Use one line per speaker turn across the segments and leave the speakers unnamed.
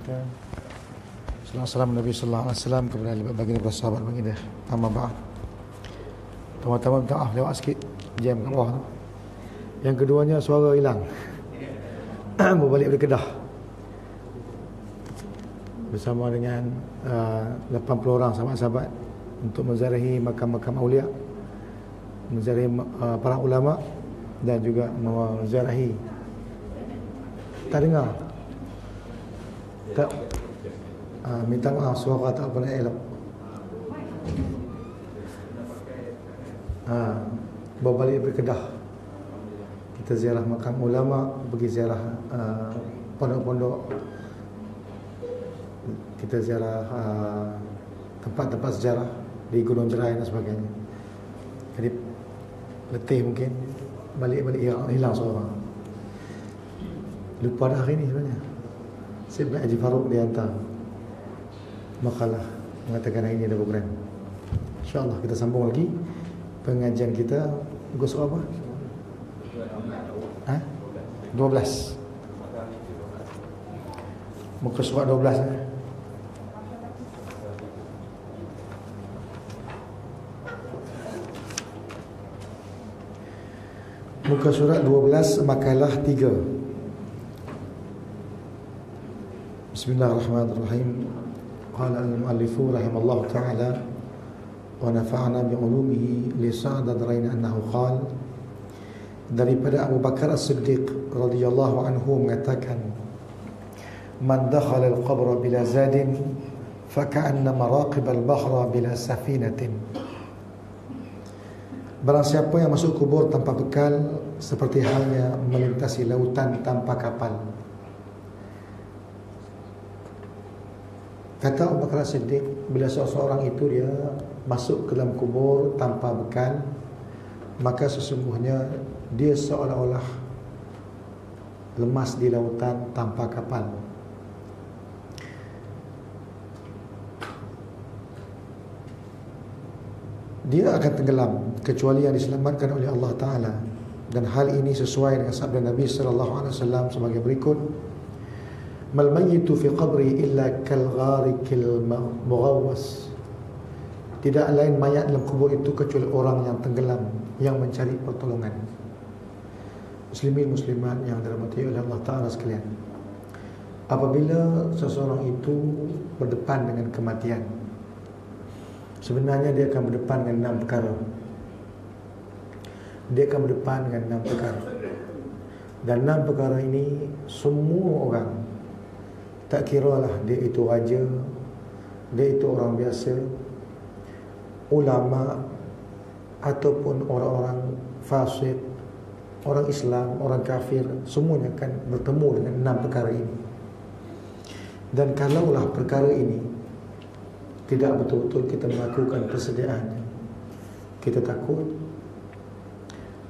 kita. Assalamualaikum Nabi sallallahu alaihi wasallam kepada baginda para sahabat baginda. Amma ba'd. Pertama-tama minta maaf lewat sikit jam kat bawah tu. Yang keduanya suara hilang. Berbalik dari Kedah. Bersama dengan 80 orang sahabat-sahabat untuk menziarahi makam-makam aulia, menziarahi para ulama dan juga menziarahi. Tak dengar. Tak. Minta maaf suara tak pernah elok. Berbalik dari Kedah. Kita ziarah makam ulama, pergi ziarah pondok-pondok. Kita ziarah tempat-tempat sejarah di Gunung Jerai dan sebagainya. Jadi letih mungkin, balik-balik hilang suara. Lupa dah hari ni sebenarnya. Syed Haji Farouk dia hantar makalah mengatakan hari ini ada program. InsyaAllah kita sambung lagi pengajian kita. Muka surat apa? 12. Muka surat 12 Muka surat 12 makalah 3. Bismillahirrahmanirrahim. Qala al-muallifu rahimallahu ta'ala wa nafa'ana bi'ulumihi li sa'da daraina annahu qala, daripada Abu Bakar As-Siddiq radhiyallahu anhu mengatakan, man dakhala al-qabra bila zadin faka'anna maraqib al-bahra bila safinatin. Barang siapa yang masuk kubur tanpa bekal, seperti halnya melintasi lautan tanpa kapal. Kata Abu Bakar As-Siddiq, bila seseorang itu dia masuk ke dalam kubur tanpa bekal, maka sesungguhnya dia seolah-olah lemas di lautan tanpa kapal. Dia akan tenggelam kecuali yang diselamatkan oleh Allah Ta'ala. Dan hal ini sesuai dengan sabda Nabi SAW sebagai berikut: mal mayyitu fi qabri illa kal gharikil mughawwas. Tidak lain mayat dalam kubur itu kecuali orang yang tenggelam, yang mencari pertolongan. Muslimin muslimat yang dirahmati oleh Allah Ta'ala sekalian, apabila seseorang itu berdepan dengan kematian, sebenarnya dia akan berdepan dengan 6 perkara. Dia akan berdepan dengan 6 perkara. Dan 6 perkara ini semua orang, tak kiralah dia itu raja, dia itu orang biasa, ulama, ataupun orang-orang fasik, orang Islam, orang kafir, semuanya akan bertemu dengan 6 perkara ini. Dan kalaulah perkara ini tidak betul-betul kita melakukan persediaannya, kita takut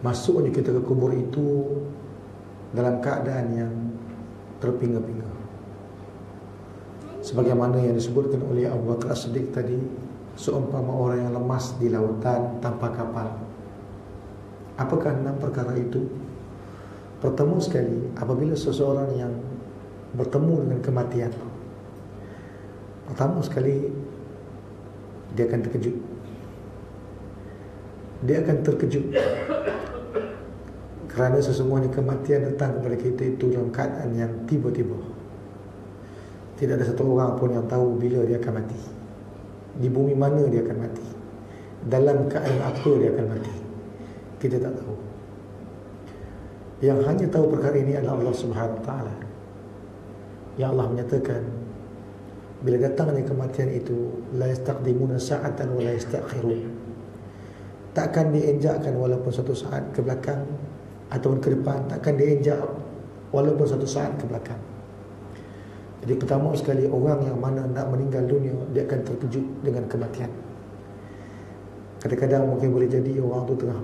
masuknya kita ke kubur itu dalam keadaan yang terpinga-pinga, sebagaimana yang disebutkan oleh Abu Bakar As-Siddiq tadi, seumpama orang yang lemas di lautan tanpa kapal. Apakah 6 perkara itu? Pertama sekali, apabila seseorang yang bertemu dengan kematian, pertama sekali dia akan terkejut. Dia akan terkejut kerana sesungguhnya kematian datang kepada kita itu dalam keadaan yang tiba-tiba. Tidak ada satu orang pun yang tahu bila dia akan mati, di bumi mana dia akan mati, dalam keadaan apa dia akan mati. Kita tak tahu. Yang hanya tahu perkara ini adalah Allah Subhanahu Wa Taala. Yang Allah menyatakan, bila datangnya kematian itu, la yastaqdimuna sa'atan wa la yastakhirun. Takkan dienjakkan walaupun satu saat ke belakang ataupun ke depan, takkan dienjak walaupun satu saat ke belakang. Jadi pertama sekali, orang yang mana nak meninggal dunia, dia akan terkejut dengan kematian. Kadang-kadang mungkin boleh jadi orang tu tengah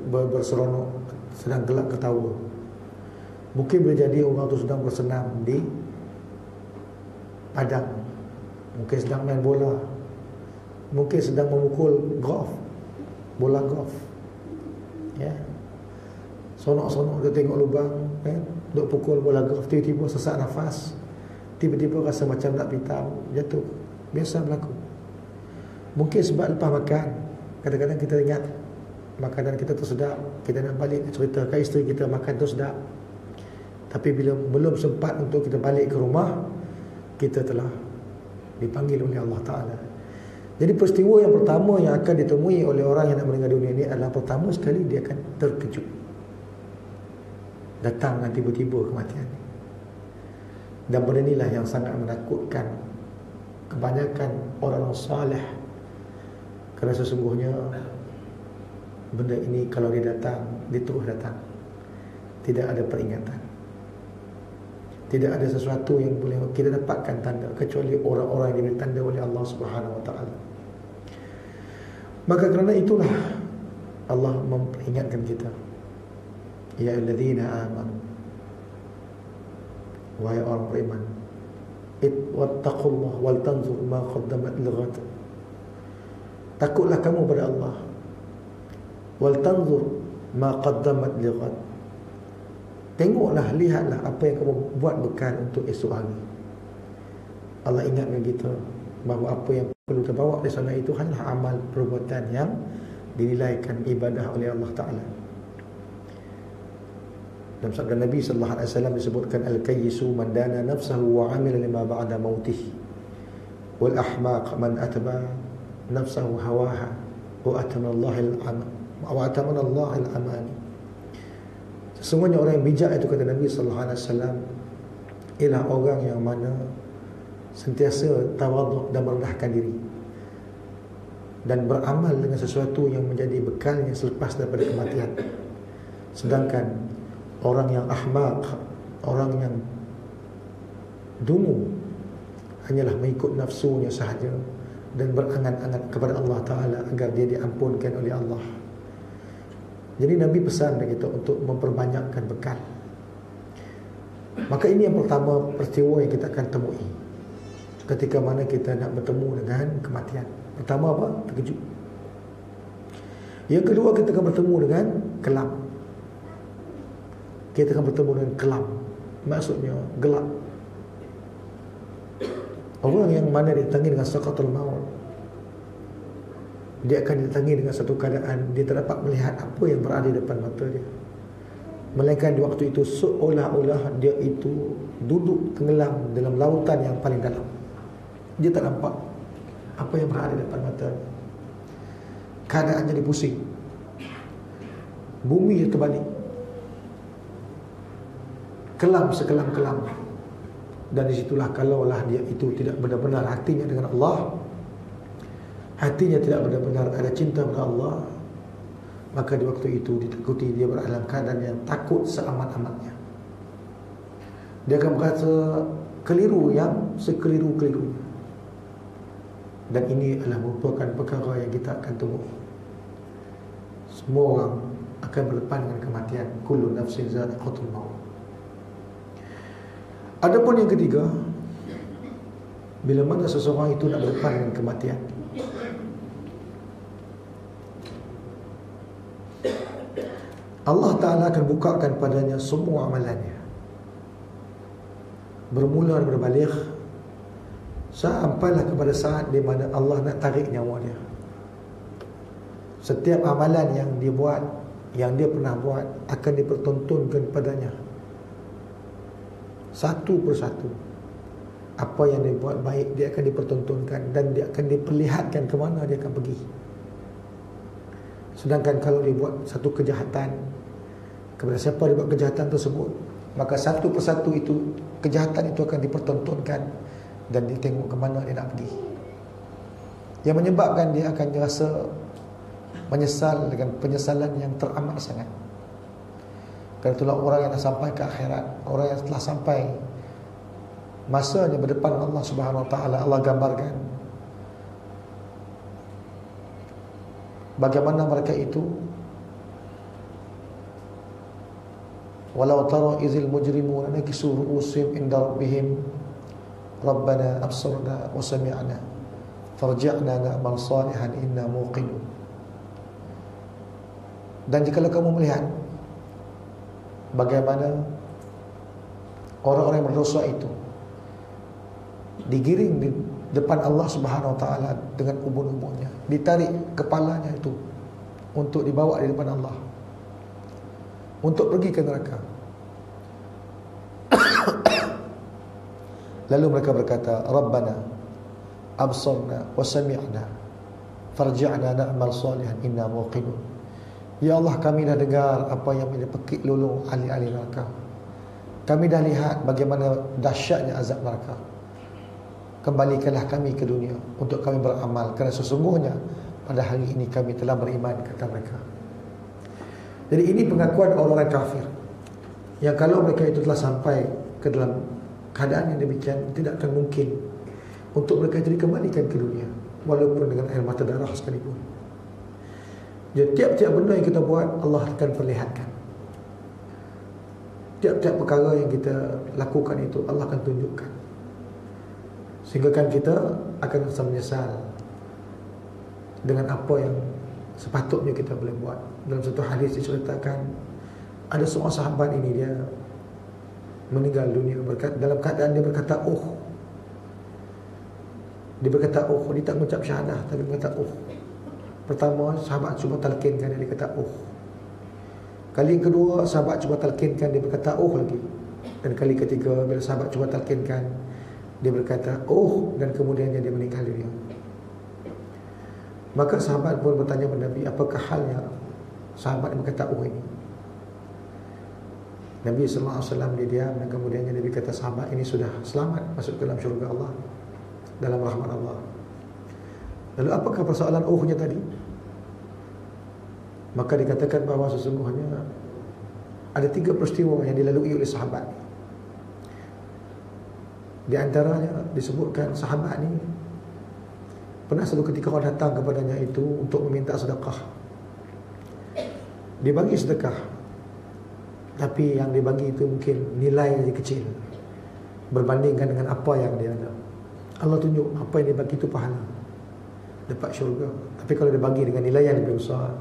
berseronok, sedang gelak ketawa. Mungkin boleh jadi orang tu sedang bersenam di padang, mungkin sedang main bola, mungkin sedang memukul golf, bola golf, ya. Sonok-sonok dia tengok lubang, duk pukul bola golf, tiba-tiba sesak nafas, tiba-tiba rasa macam nak pitam, jatuh. Biasa berlaku. Mungkin sebab lepas makan, kadang-kadang kita ingat makanan kita tu sedap, kita nak balik cerita kat isteri kita makan tu sedap. Tapi bila belum sempat untuk kita balik ke rumah, kita telah dipanggil oleh Allah Ta'ala. Jadi peristiwa yang pertama yang akan ditemui oleh orang yang nak meninggal dunia ini adalah pertama sekali dia akan terkejut. Datang dengan tiba-tiba kematian. Dan benda inilah yang sangat menakutkan kebanyakan orang saleh. Kerana sesungguhnya benda ini kalau dia datang, dia terus datang. Tidak ada peringatan. Tidak ada sesuatu yang boleh kita dapatkan tanda kecuali orang-orang yang diberi tanda oleh Allah Subhanahu Wa Taala. Maka kerana itulah Allah memperingatkan kita, ya alladzina amanu, wahai orang beriman, wattaqullah wal tanzur ma qaddamat lighad. Takutlah kamu pada Allah, wal tanzur ma qaddamat lighad. Tengoklah, lihatlah apa yang kamu buat bekal untuk esok hari. Allah ingatkan kita bahawa apa yang perlu terbawa di sana itu hanyalah amal perbuatan yang dinilaikan ibadah oleh Allah Ta'ala. Dalam sabda Nabi sallallahu alaihi wasallam disebutkan, al-kayyisu man dana nafsahu wa amila lima ba'da mautih, wal ahmaq man atba nafsahu hawaha wa atamana Allah al-amani. Sesungguhnya orang yang bijak itu, kata Nabi sallallahu alaihi wasallam, ialah orang yang mana sentiasa tawaduk dan merendahkan diri dan beramal dengan sesuatu yang menjadi bekalnya selepas daripada kematian. Sedangkan orang yang ahmaq, orang yang dungu, hanyalah mengikut nafsunya sahaja dan berangan-angan kepada Allah Ta'ala agar dia diampunkan oleh Allah. Jadi Nabi pesan kepada kita untuk memperbanyakkan bekal. Maka ini yang pertama peristiwa yang kita akan temui ketika mana kita nak bertemu dengan kematian. Pertama apa? Terkejut. Yang kedua, kita akan bertemu dengan kelam. Kita akan bertemu dengan kelam, maksudnya gelap. Orang yang mana didatangi dengan saqatul maut, dia akan didatangi dengan satu keadaan dia tak dapat melihat apa yang berada di depan mata dia. Melainkan di waktu itu seolah-olah dia itu duduk tenggelam dalam lautan yang paling dalam. Dia tak nampak apa yang berada di depan mata. Keadaan jadi pusing. Bumi terbalik. Kelam sekelam-kelam. Dan disitulah kalaulah dia itu tidak benar-benar hatinya dengan Allah, hatinya tidak benar-benar ada cinta kepada Allah, maka di waktu itu ditakuti dia berada dalam keadaan yang takut seamat-amatnya. Dia akan berkata keliru yang sekeliru-keliru. Dan ini adalah merupakan perkara yang kita akan temui. Semua orang akan berdepan dengan kematian. Kullu nafsin za'iqatul maut. Adapun yang ketiga, bila mana seseorang itu nak berdepan dengan kematian, Allah Ta'ala akan bukakan padanya semua amalannya, bermula daripada baligh sampailah kepada saat di mana Allah nak tarik nyawa dia. Setiap amalan yang dia buat, yang dia pernah buat, akan dipertontonkan padanya satu persatu. Apa yang dia buat baik, dia akan dipertontonkan dan dia akan diperlihatkan ke mana dia akan pergi. Sedangkan kalau dia buat satu kejahatan, kepada siapa dia buat kejahatan tersebut, maka satu persatu itu, kejahatan itu akan dipertontonkan dan dia tengok ke mana dia nak pergi. Yang menyebabkan dia akan rasa menyesal dengan penyesalan yang teramat sangat. Kerana itulah orang yang dah sampai ke akhirat, orang yang telah sampai masanya berdepan Allah Subhanahu Wa Taala, Allah gambarkan bagaimana mereka itu, walau tara izil mujrimuna nakisu ru'usihim inda rabbihim rabbana absarna wa sami'na farji'na na'mal salihan inna muqinun. Dan jikalau kamu melihat bagaimana orang-orang yang berdosa itu digiring di depan Allah Subhanahu Wa Taala dengan ubun-ubunnya, ditarik kepalanya itu untuk dibawa di depan Allah untuk pergi ke neraka. Lalu mereka berkata, Rabbana absarna wa sami'na farji'na na'mal salihan inna muqinun. Ya Allah, kami dah dengar apa yang menjadi pekik lulung ahli-ahli neraka. Kami dah lihat bagaimana dahsyatnya azab neraka. Kembalikanlah kami ke dunia untuk kami beramal, kerana sesungguhnya pada hari ini kami telah beriman, kata mereka. Jadi ini pengakuan orang-orang kafir, yang kalau mereka itu telah sampai ke dalam keadaan yang demikian, tidak akan mungkin untuk mereka itu dikembalikan ke dunia, walaupun dengan air mata darah sekalipun. Jadi tiap-tiap benda yang kita buat, Allah akan perlihatkan. Tiap-tiap perkara yang kita lakukan itu, Allah akan tunjukkan, sehingga kan kita akan rasa menyesal dengan apa yang sepatutnya kita boleh buat. Dalam satu hadis diceritakan, ada seorang sahabat ini, dia meninggal dunia dalam keadaan dia berkata dia berkata dia tak mengucap syahadah, tapi berkata Pertama, sahabat cuba talqinkan dia kata kali yang kedua, sahabat cuba talqinkan, dia berkata lagi. Dan kali ketiga, bila sahabat cuba talqinkan, dia berkata dan kemudiannya dia meninggal dunia. Maka sahabat pun bertanya kepada Nabi, apakah halnya sahabat yang berkata ini? Nabi SAW dia diam, dan kemudiannya Nabi kata, sahabat ini sudah selamat masuk ke dalam syurga Allah, dalam rahmat Allah. Lalu apakah persoalan nya tadi? Maka dikatakan bahawa sesungguhnya ada 3 peristiwa yang dilalui oleh sahabat. Di antaranya disebutkan sahabat ni pernah satu ketika orang datang kepadanya itu untuk meminta sedekah. Dia bagi sedekah, tapi yang dibagi itu mungkin nilainya kecil berbandingkan dengan apa yang dia ada. Allah tunjuk apa yang dia bagi itu pahala, dapat syurga. Tapi kalau dia bagi dengan nilai yang lebih besar,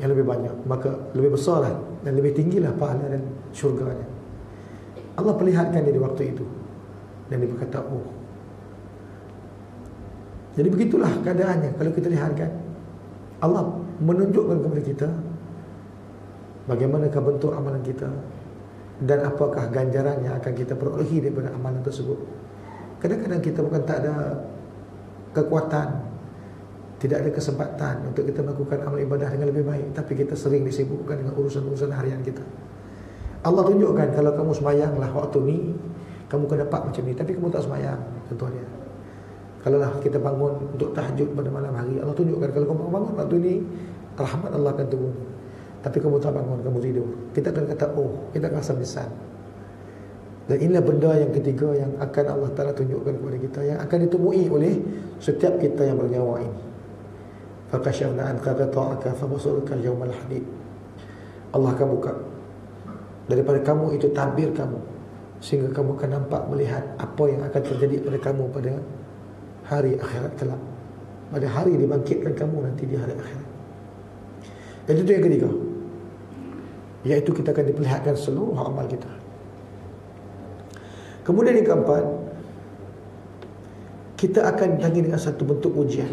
yang lebih banyak, maka lebih besarlah dan lebih tinggilah pahala dan syurganya. Allah perlihatkan dia di waktu itu, dan dia berkata Jadi begitulah keadaannya. Kalau kita lihatkan, Allah menunjukkan kepada kita bagaimanakah bentuk amalan kita dan apakah ganjaran yang akan kita perolehi daripada amalan tersebut. Kadang-kadang kita bukan tak ada kekuatan, tidak ada kesempatan untuk kita melakukan amal ibadah dengan lebih baik, tapi kita sering disibukkan dengan urusan-urusan harian kita. Allah tunjukkan, kalau kamu semayanglah waktu ni, kamu akan dapat macam ni, tapi kamu tak semayang, contohnya. Kalau lah kita bangun untuk tahajud pada malam hari, Allah tunjukkan, kalau kamu bangun waktu ni, rahmat Allah akan turun. Tapi kamu tak bangun, kamu tidur, kita akan kata kita akan rasa menyesal. Dan inilah benda yang ketiga yang akan Allah Ta'ala tunjukkan kepada kita, yang akan ditemui oleh setiap kita yang bernyawa ini. فَكَشَفْنَا عَنْكَ غِطَاءَكَ فَبَصَرُكَ الْيَوْمَ الْحَدِيدِ. Allah akan buka daripada kamu itu tabir kamu, sehingga kamu akan nampak, melihat apa yang akan terjadi pada kamu pada hari akhirat kelak, pada hari dibangkitkan kamu nanti di hari akhirat. Dan itu yang ketiga, iaitu kita akan diperlihatkan seluruh amal kita. Kemudian yang keempat, kita akan ditangi dengan satu bentuk ujian.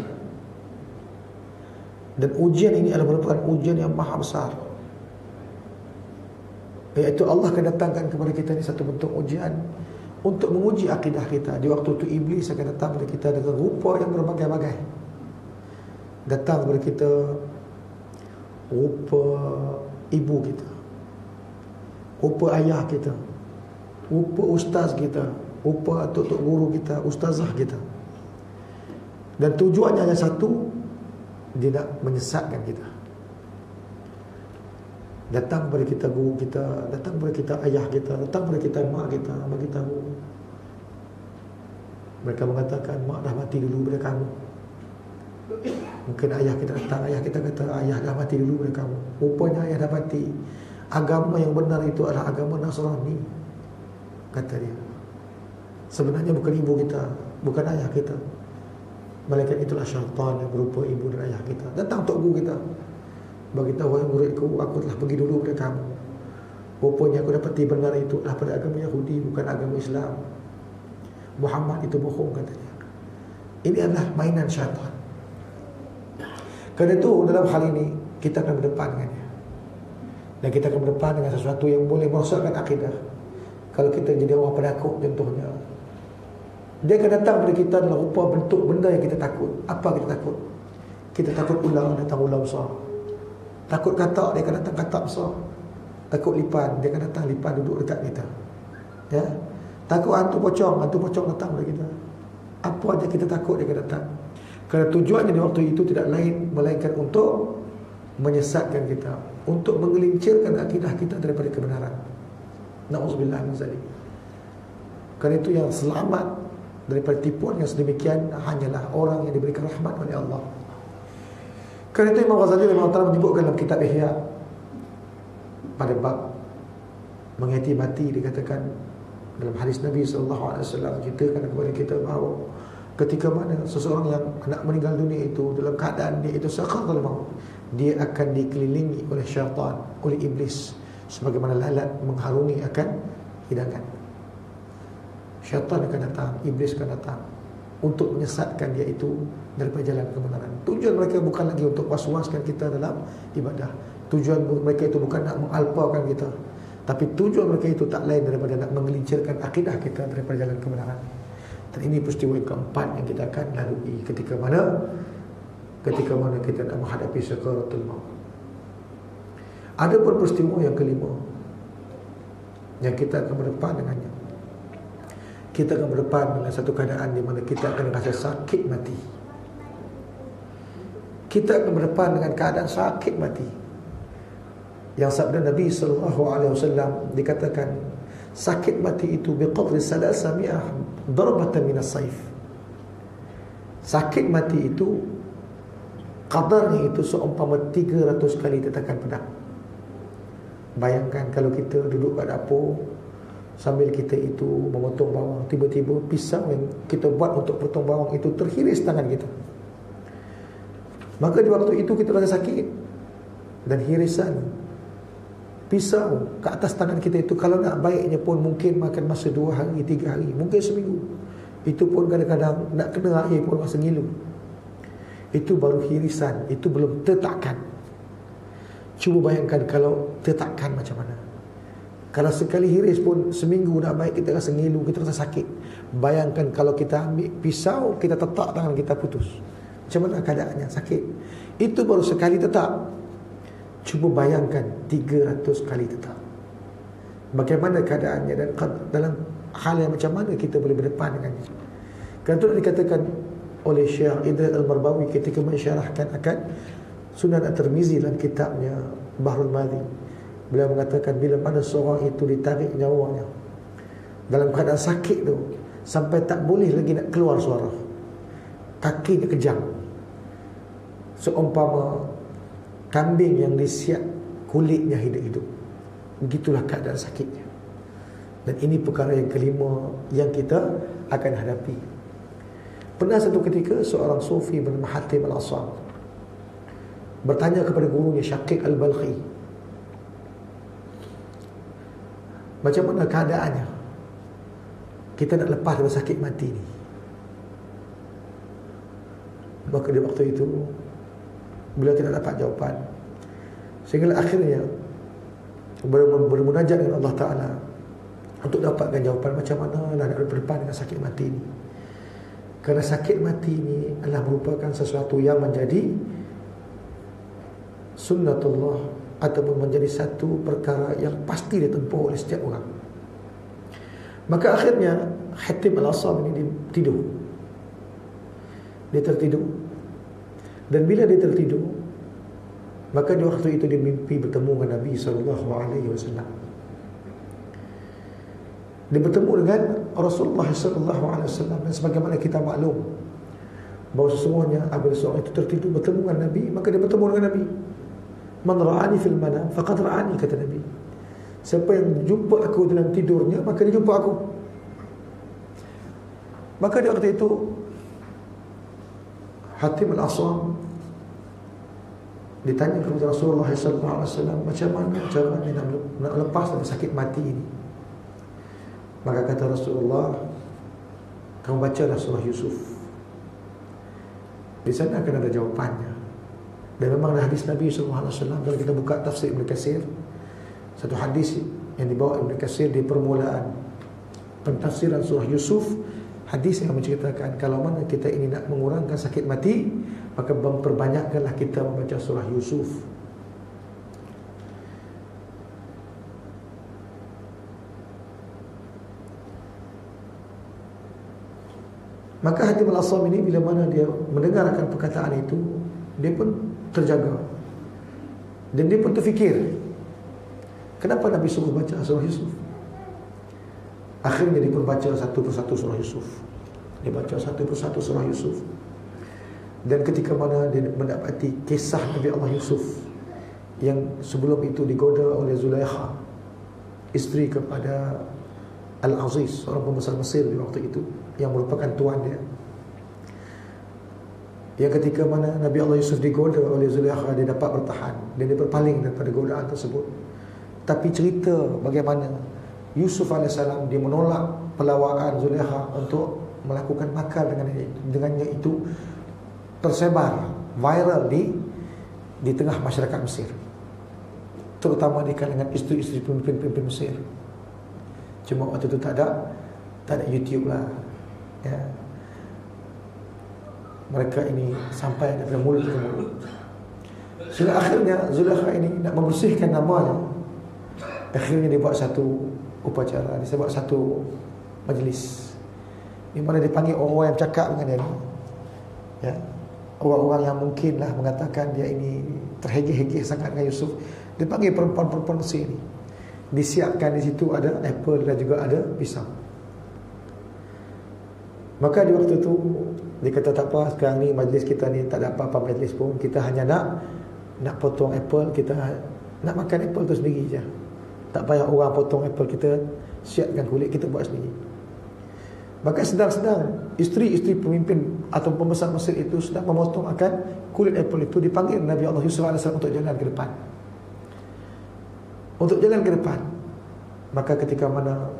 Dan ujian ini adalah merupakan ujian yang maha besar, iaitu Allah akan datangkan kepada kita ini satu bentuk ujian untuk menguji akidah kita. Di waktu itu iblis akan datang kepada kita dengan rupa yang berbagai-bagai. Datang kepada kita rupa ibu kita, rupa ayah kita, rupa ustaz kita, rupa tok-tok guru kita, ustazah kita. Dan tujuannya hanya satu, dia nak menyesatkan kita. Datang kepada kita guru kita, datang kepada kita ayah kita, datang kepada kita mak kita, bagi tahu. Mereka mengatakan, mak dah mati dulu pada kamu. Mungkin ayah kita datang, ayah kita kata, ayah dah mati dulu pada kamu. Rupanya ayah dah mati. Agama yang benar itu adalah agama Nasrani, kata dia. Sebenarnya bukan ibu kita, bukan ayah kita, malaikat itulah syaitan yang berupa ibu dan ayah kita. Datang tok guru kita, bagi tahu, wahai muridku, aku telah pergi dulu pada kamu. Rupanya aku dapati benar itu adalah pada agama Yahudi, bukan agama Islam. Muhammad itu bohong, katanya. Ini adalah mainan syaitan. Kerana itu dalam hal ini kita akan berdepan dengannya, dan kita akan berdepan dengan sesuatu yang boleh merosakkan akidah. Kalau kita jadi orang penakut contohnya, dia akan datang kepada kita dalam rupa bentuk benda yang kita takut. Apa kita takut? Kita takut ular, datang ular besar. Takut katak, dia akan datang katak besar. Takut lipan, dia akan datang lipan duduk dekat kita. Ya. Takut hantu pocong datang kepada kita. Apa aja kita takut, dia akan datang. Kerana tujuannya di waktu itu tidak lain melainkan untuk menyesatkan kita, untuk menggelincirkan akidah kita daripada kebenaran. Na'udzubillah min zalik. Kerana itu yang selamat daripada tipuan yang sedemikian hanyalah orang yang diberikan rahmat oleh Allah. Kerana itu Imam Ghazali rahimahullah menyebutkan dalam kitab Ihya pada bab menghayati mati, dikatakan dalam hadis Nabi SAW ceritakan kepada kita bahawa ketika mana seseorang yang nak meninggal dunia itu dalam keadaan dia itu sakaratul maut, dia akan dikelilingi oleh syaitan, oleh iblis, sebagaimana lalat mengharungi akan hidangan. Syaitan akan datang, iblis akan datang untuk menyesatkan dia itu daripada jalan kebenaran. Tujuan mereka bukan lagi untuk was-waskan kita dalam ibadah. Tujuan mereka itu bukan nak mengalpakan kita, tapi tujuan mereka itu tak lain daripada nak menggelincirkan akidah kita daripada jalan kebenaran. Dan ini peristiwa yang keempat yang kita akan lalui ketika mana kita nak menghadapi sakaratul maut. Ada pun peristiwa yang kelima yang kita akan berdepan dengannya. Kita akan berdepan dengan satu keadaan di mana kita akan rasa sakit mati. Kita akan berdepan dengan keadaan sakit mati. Yang sabda Nabi SAW dikatakan, sakit mati itu biqadri 300 darbatan minas saif. Sakit mati itu qadarnya itu seumpama 300 kali tetakan pedang. Bayangkan kalau kita duduk kat dapur sambil kita itu memotong bawang, tiba-tiba pisau yang kita buat untuk potong bawang itu terhiris tangan kita. Maka di waktu itu kita rasa sakit, dan hirisan pisau ke atas tangan kita itu kalau nak baiknya pun mungkin makan masa 2 hari, 3 hari, mungkin seminggu. Itu pun kadang-kadang nak kena air pun masa ngilu. Itu baru hirisan, itu belum tetakan. Cuba bayangkan kalau tetakan macam mana. Kalau sekali hiris pun seminggu nak baik, kita rasa ngilu, kita rasa sakit. Bayangkan kalau kita ambil pisau, kita tetak tangan kita putus. Macam mana keadaannya? Sakit. Itu baru sekali tetak. Cuba bayangkan 300 kali tetak. Bagaimana keadaannya, dan dalam hal yang macam mana kita boleh berdepan dengannya. Kerana itu dikatakan oleh Syekh Idris Al-Marbawi ketika mensyarahkan akan Sunan At-Tirmizi dalam kitabnya Bahrul Madhi. Beliau mengatakan bila mana seorang itu ditarik nyawanya dalam keadaan sakit tu sampai tak boleh lagi nak keluar suara, kakinya kejang, seumpama kambing yang disiap kulitnya hidup-hidup. Begitulah keadaan sakitnya. Dan ini perkara yang kelima yang kita akan hadapi. Pernah satu ketika seorang sufi bernama Hatim Al-Asam bertanya kepada gurunya Syaqiq Al-Balkhi, macam mana keadaannya kita nak lepas dari sakit mati ni. Maka di waktu itu beliau tidak dapat jawapan, sehingga akhirnya bermunajat dengan Allah Ta'ala untuk dapatkan jawapan macam mana nak berdepan dengan sakit mati ni. Kerana sakit mati ni adalah merupakan sesuatu yang menjadi sunnatullah, ataupun menjadi satu perkara yang pasti ditempuh oleh setiap orang. Maka akhirnya Hatim Al-Asam ini tidur. Dia tertidur. Dan bila dia tertidur, maka di waktu itu dia mimpi bertemu dengan Nabi SAW. Dia bertemu dengan Rasulullah SAW. Dan sebagaimana kita maklum bahawa sesungguhnya apabila seorang itu tertidur bertemu dengan Nabi, maka dia bertemu dengan Nabi. Man ra'ani fil manam faqad ra'ani, kata Nabi. Siapa yang jumpa aku dalam tidurnya, maka dia jumpa aku. Maka di waktu itu Hatim Al-Asam ditanya kepada Rasulullah SAW, macam mana caranya nak lepas dari sakit mati ini. Maka kata Rasulullah, kamu bacalah surah Yusuf. Di sana akan ada jawapannya. Dan memang ada hadis Nabi SAW. Kalau kita buka tafsir Ibn Katsir, satu hadis yang dibawa Ibn Katsir di permulaan pentafsiran surah Yusuf, hadis yang menceritakan kalau mana kita ini nak mengurangkan sakit mati, maka memperbanyakkanlah kita membaca surah Yusuf. Maka Hatim Al-Assam ini bila mana dia mendengarkan perkataan itu, dia pun terjaga. Dan dia pun terfikir, kenapa Nabi suruh baca surah Yusuf? Akhirnya dia pun baca satu persatu surah Yusuf. Dia baca satu persatu surah Yusuf. Dan ketika mana dia mendapati kisah Nabi Allah Yusuf yang sebelum itu digoda oleh Zulaikha, isteri kepada Al-Aziz, seorang pembesar Mesir di waktu itu, yang merupakan tuan dia. Yang ketika mana Nabi Allah Yusuf digoda oleh Zulaikha, dia dapat bertahan dan dia berpaling daripada godaan tersebut. Tapi cerita bagaimana Yusuf AS dia menolak pelawaan Zulaikha untuk melakukan makar dengannya itu tersebar viral di tengah masyarakat Mesir, terutama di kalangan isteri-isteri pemimpin-pemimpin Mesir. Cuma waktu itu tak ada YouTube lah, ya. Mereka ini sampai daripada mulut ke mulut. Sehingga akhirnya Zulaikha ini nak membersihkan namanya. Akhirnya dia buat satu upacara, dia buat satu majlis di mana dia panggil orang-orang yang bercakap dengan dia ni, ya. Orang-orang yang mungkinlah mengatakan dia ini terhegeh-hegeh sangat dengan Yusuf. Dia panggil perempuan-perempuan Mesir ni. Disiapkan di situ ada apple dan juga ada pisang. Maka di waktu tu dia kata tak apa, sekarang ni majlis kita ni tak ada apa-apa majlis pun, kita hanya nak potong apple, kita nak makan apple tu sendiri je. Tak payah orang potong apple, kita siapkan kulit, kita buat sendiri. Maka sedang-sedang isteri-isteri pemimpin atau pembesar Mesir itu sedang memotong akan kulit apple itu, dipanggil Nabi Allah Yusuf AS untuk jalan ke depan. Untuk jalan ke depan. Maka ketika mana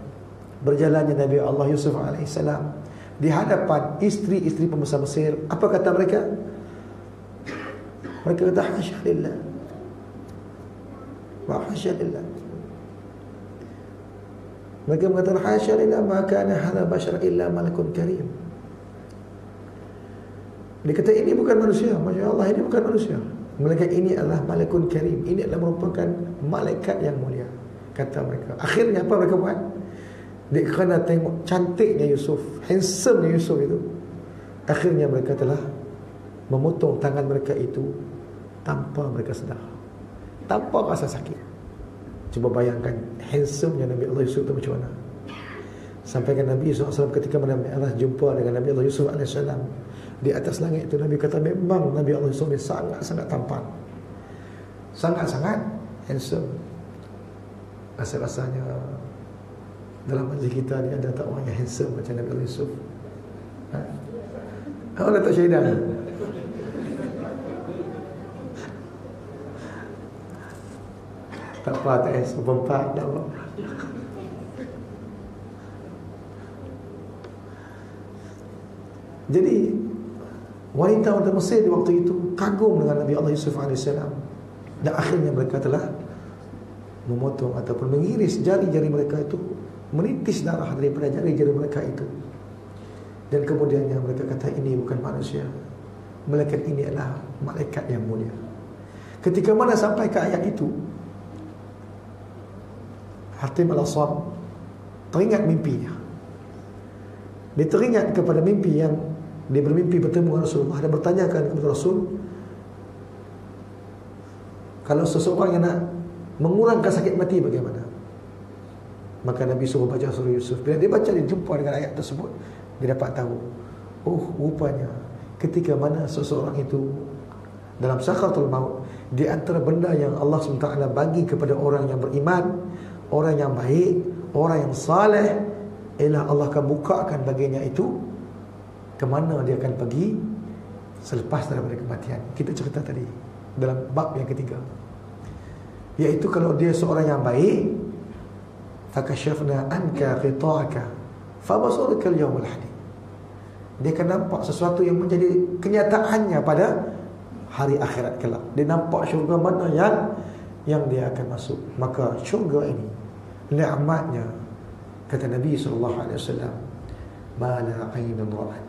berjalannya Nabi Allah Yusuf AS di hadapan isteri-isteri pembesar Mesir, apa kata mereka? Mereka kata hasya lillah, wa hasya lillah. Mereka mengatakan hasya lillah, ma kana hadza bashar illa malakun karim. Dia kata ini bukan manusia, Masya Allah, ini bukan manusia. Malaikat ini adalah malakun karim. Ini adalah merupakan malaikat yang mulia, kata mereka. Akhirnya apa mereka buat? Dia kerana tengok cantiknya Yusuf, handsome-nya Yusuf itu, akhirnya mereka telah memotong tangan mereka itu tanpa mereka sedar, tanpa rasa sakit. Cuba bayangkan handsome-nya Nabi Allah Yusuf itu macam mana. Sampaikan Nabi SAW ketika Nabi Allah jumpa dengan Nabi Allah Yusuf AS di atas langit itu, Nabi kata memang Nabi Allah Yusuf ini sangat-sangat tampan, sangat-sangat handsome. Rasa-rasanya dalam majlis kita ni ada tak orang yang handsome macam Nabi Allah Yusuf? Orang tak syahidah. Tak apa, tak es, berempat dah Allah. Jadi wanita-wanita Mesir di waktu itu kagum dengan Nabi Allah Yusuf AS. Dan akhirnya mereka telah memotong ataupun mengiris jari-jari mereka itu, menitis darah daripada jari-jari mereka itu. Dan kemudiannya mereka kata ini bukan manusia, malaikat ini adalah malaikat yang mulia. Ketika mana sampai ke ayat itu, Hatim Al-Assam teringat mimpinya. Dia teringat kepada mimpi yang dia bermimpi bertemu dengan Rasulullah dan bertanyakan kepada Rasul, kalau seseorang yang nak mengurangkan sakit mati bagaimana? Maka Nabi suruh baca surah Yusuf. Bila dia baca, dia jumpa dengan ayat tersebut, dia dapat tahu, oh rupanya ketika mana seseorang itu dalam sakratul maut, di antara benda yang Allah SWT bagi kepada orang yang beriman, orang yang baik, orang yang saleh, ialah Allah akan bukakan baginya itu ke mana dia akan pergi selepas daripada kematian. Kita cerita tadi dalam bab yang ketiga, iaitu kalau dia seorang yang baik, fakashafna anka qita'aka fabasaruka al-yawmal hadid. Dia akan nampak sesuatu yang menjadi kenyataannya pada hari akhirat kelak. Dia nampak syurga mana yang dia akan masuk. Maka syurga ini nikmatnya, kata Nabi SAW, ma la aynun ra'at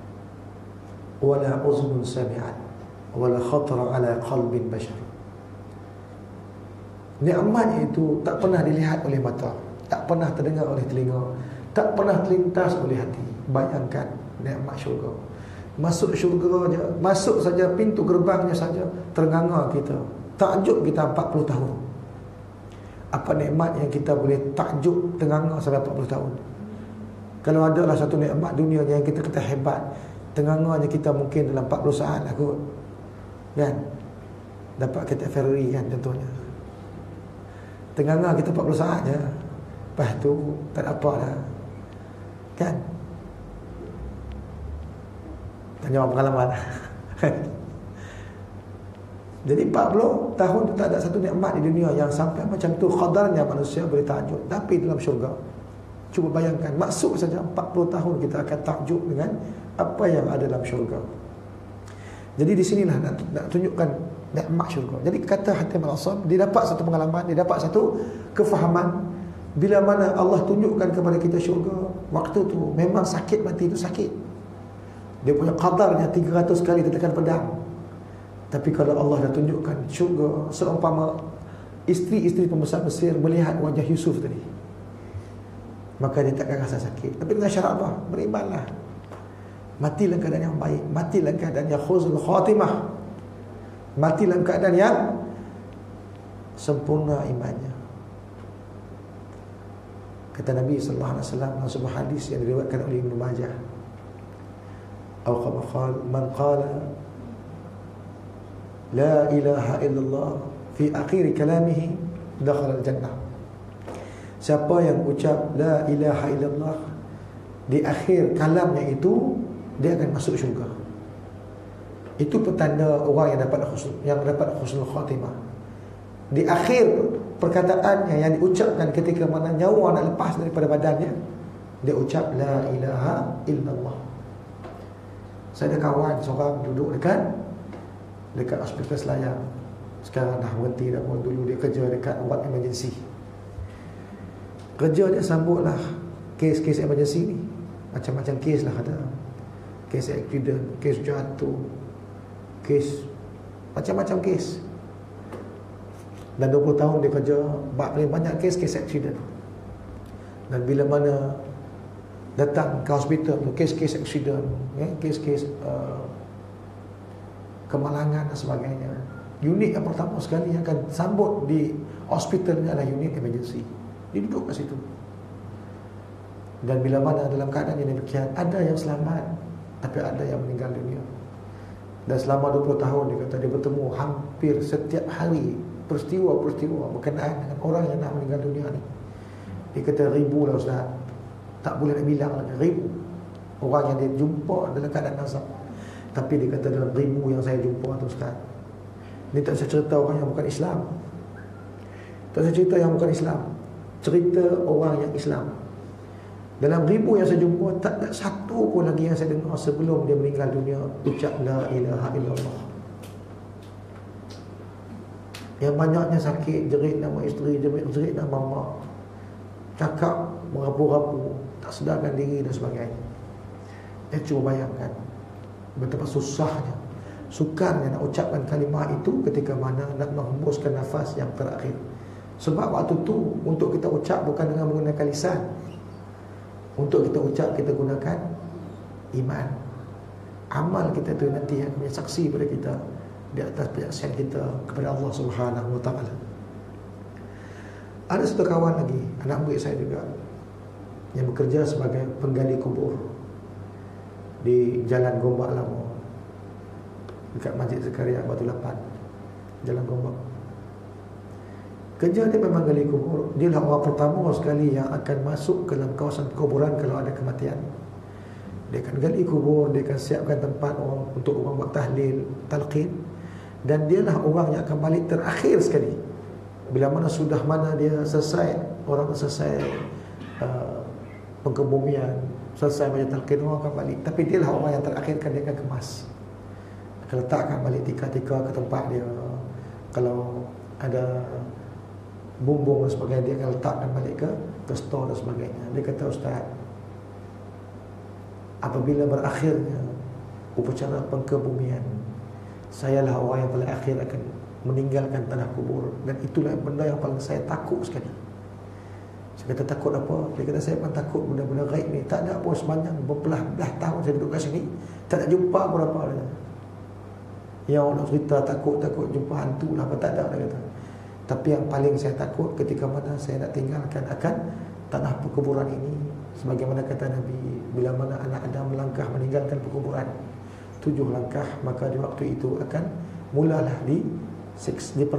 wala uzunun sami'at wala khatara ala qalbin bashar. Nikmatnya itu tak pernah dilihat oleh mata, tak pernah terdengar oleh telinga, tak pernah terlintas oleh hati. Bayangkan nikmat syurga. Masuk syurga je, masuk saja pintu gerbangnya saja ternganga kita, takjub kita 40 tahun. Apa nikmat yang kita boleh takjub ternganga sampai 40 tahun? Kalau adalah satu nikmat dunia yang kita kata hebat, ternganganya kita mungkin dalam 40 saat lah kot, kan? Dapat kereta Ferrari kan contohnya, ternganga kita 40 saat je, lepas tu tak ada apa dah, kan? Tanya orang pengalaman. Jadi 40 tahun tu tak ada satu nikmat di dunia yang sampai macam tu qadarnya manusia boleh takjub. Tapi dalam syurga, cuba bayangkan, masuk saja 40 tahun kita akan takjub dengan apa yang ada dalam syurga. Jadi di sinilah nak tunjukkan nikmat syurga. Jadi kata Hatim Al-Asam, dia dapat satu pengalaman, dia dapat satu kefahaman. Bila mana Allah tunjukkan kepada kita syurga, waktu tu memang sakit, mati itu sakit. Dia punya qadarnya 300 kali tetekan pedang. Tapi kalau Allah dah tunjukkan syurga, seumpama isteri-isteri pembesar Mesir melihat wajah Yusuf tadi, maka dia takkan rasa sakit. Tapi dengan syarat apa? Berimanlah, mati dalam keadaan yang baik, mati dalam keadaan yang husnul khatimah, mati dalam keadaan yang sempurna imannya. Kata Nabi sallallahu alaihi wasallam dalam sebuah hadis yang diriwayatkan oleh Ibnu Majah, atau kama qala man qala la ilaha illallah fi akhir kalamihi dakhala al-jannah. Siapa yang ucap la ilaha illallah di akhir kalamnya itu, dia akan masuk syurga. Itu petanda orang yang dapat husnul khatimah. Di akhir perkataannya yang diucapkan ketika mana nyawa nak lepas daripada badannya, dia ucap la ilaha illallah. Saya ada kawan seorang duduk dekat hospital Selayang. Sekarang dah berhenti dah, dulu dia kerja dekat ward emergency. Kerja dia sambutlah kes-kes emergency ni. Macam-macam kes lah ada. Kes accident, kes jatuh, kes macam-macam kes. Dan 20 tahun dia kerja, paling banyak kes accident. Dan bila mana datang ke hospital, kes-kes accident, kes-kes kemalangan dan sebagainya, unit yang pertama sekali yang akan sambut di hospital ni adalah unit emergency. Dia duduk kat situ. Dan bila mana dalam keadaan yang demikian, ada yang selamat, tapi ada yang meninggal dunia. Dan selama 20 tahun dia kata dia bertemu hampir setiap hari peristiwa-peristiwa berkenaan dengan orang yang nak meninggal dunia ni. Dia kata ribu lah Ustaz, tak boleh nak bilang lagi, ribu orang yang dia jumpa dalam keadaan nazar. Tapi dia kata dalam ribu yang saya jumpa tu Ustaz, ni tak saya cerita orang yang bukan Islam, tak saya cerita yang bukan Islam, cerita orang yang Islam. Dalam ribu yang saya jumpa, tak ada satu pun lagi yang saya dengar sebelum dia meninggal dunia ucap la ilaha illallah. Yang banyaknya sakit, jerit nama isteri, jerit nama mak, cakap merapu-rapu, tak sedarkan diri dan sebagainya. Dia cuba bayangkan betapa susahnya, sukarnya nak ucapkan kalimah itu ketika mana nak menghembuskan nafas yang terakhir. Sebab waktu tu untuk kita ucap bukan dengan menggunakan lisan. Untuk kita ucap kita gunakan iman. Amal kita tu nanti yang punya saksi pada kita di atas penyaksian kita kepada Allah Subhanahu wa taala. Ada satu kawan lagi, anak murid saya juga, yang bekerja sebagai penggali kubur di Jalan Gombak Lama, dekat Masjid Zakaria Batu Lapan, Jalan Gombak. Kerja dia memang gali kubur. Dia lah orang pertama sekali yang akan masuk ke dalam kawasan kuburan kalau ada kematian. Dia akan gali kubur, dia akan siapkan tempat orang untuk orang buat tahlil, talqin. Dan dia lah orang yang akan balik terakhir sekali. Bila mana sudah mana dia selesai, orang selesai pengkebumian, selesai baca talqin, orang akan balik. Tapi dia lah orang yang terakhir kan dia akan kemas, akan letakkan balik tika-tika ke tempat dia. Kalau ada bumbung dan sebagainya, dia akan letakkan balik ke store dan sebagainya. Dia kata, Ustaz, apabila berakhirnya upacara pengkebumian, sayalah orang yang paling akhir akan meninggalkan tanah kubur. Dan itulah benda yang paling saya takut sekali. Saya kata, takut apa? Dia kata, saya pun takut benda-benda gaib ni. Tak ada pun sepanjang berbelah-belah tahun saya duduk kat sini, tak ada jumpa pun apa. Yang orang cerita takut-takut jumpa hantu lah apa, tak ada, dia kata. Tapi yang paling saya takut ketika mana saya nak tinggalkan akan tanah perkuburan ini. Sebagaimana kata Nabi, bila mana anak Adam melangkah meninggalkan perkuburan 7 langkah, maka di waktu itu akan mulalah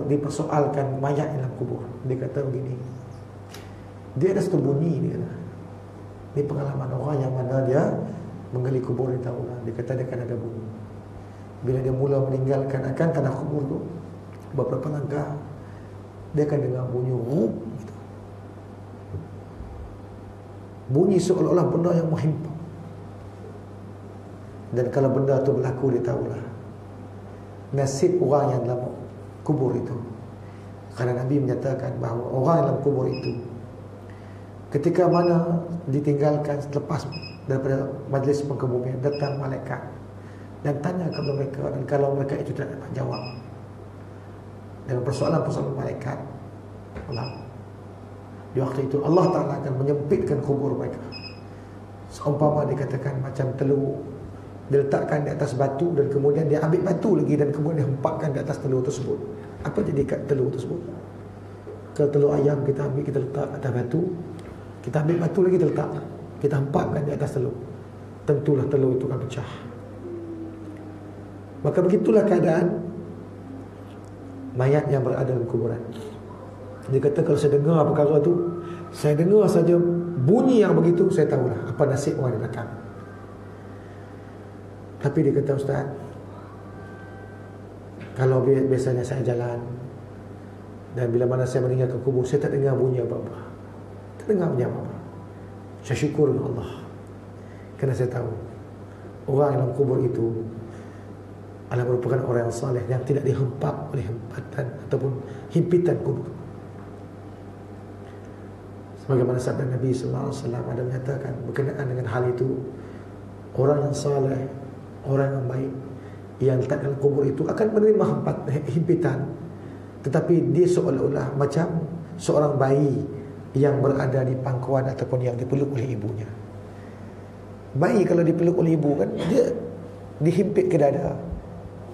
dipersoalkan mayat dalam kubur. Dia kata begini, dia ada satu bunyi, dia kata, ini pengalaman orang yang mana dia menggali kubur, dia tahu lah. Dia kata dia akan ada bunyi bila dia mula meninggalkan akan tanah kubur tu, beberapa langkah dia akan dengar bunyi rup gitu. Bunyi seolah-olah benda yang menghimpit. Dan kalau benda tu berlaku, dia tahulah nasib orang yang dalam kubur itu. Kerana Nabi menyatakan bahawa orang dalam kubur itu, ketika mana ditinggalkan selepas daripada majlis pengkebumian, datang malaikat dan tanya kepada mereka, dan kalau mereka itu tidak dapat jawab, dan persoalan-persoalan malaikat ulang, di waktu itu Allah Ta'ala akan menyempitkan kubur mereka. Seumpama dikatakan macam telur, diletakkan di atas batu, dan kemudian dia ambil batu lagi, dan kemudian dia hempakkan di atas telur tersebut. Apa jadi kat telur tersebut? Kalau telur ayam kita ambil, kita letak atas batu, kita ambil batu lagi, kita letak, kita hempakkan di atas telur, tentulah telur itu akan pecah. Maka begitulah keadaan mayat yang berada dalam kuburan. Dia kata, kalau saya dengar perkara tu, saya dengar saja bunyi yang begitu, saya tahulah apa nasib orang di belakang. Tapi dia kata, Ustaz, kalau biasanya saya jalan, dan bila mana saya meninggalkan kubur, saya tak dengar bunyi apa-apa. Tak dengar bunyi apa-apa. Saya syukur dengan Allah, kerana saya tahu orang dalam kubur itu adalah merupakan orang yang saleh, yang tidak dihempak oleh hempatan ataupun himpitan kubur. Sebagaimana sabda Nabi sallallahu alaihi wasallam ada menyatakan berkenaan dengan hal itu, orang yang saleh, orang yang baik yang letak dalam kubur itu akan menerima himpitan, tetapi dia seolah-olah macam seorang bayi yang berada di pangkuan ataupun yang dipeluk oleh ibunya. Bayi kalau dipeluk oleh ibu kan, dia dihimpit ke dada,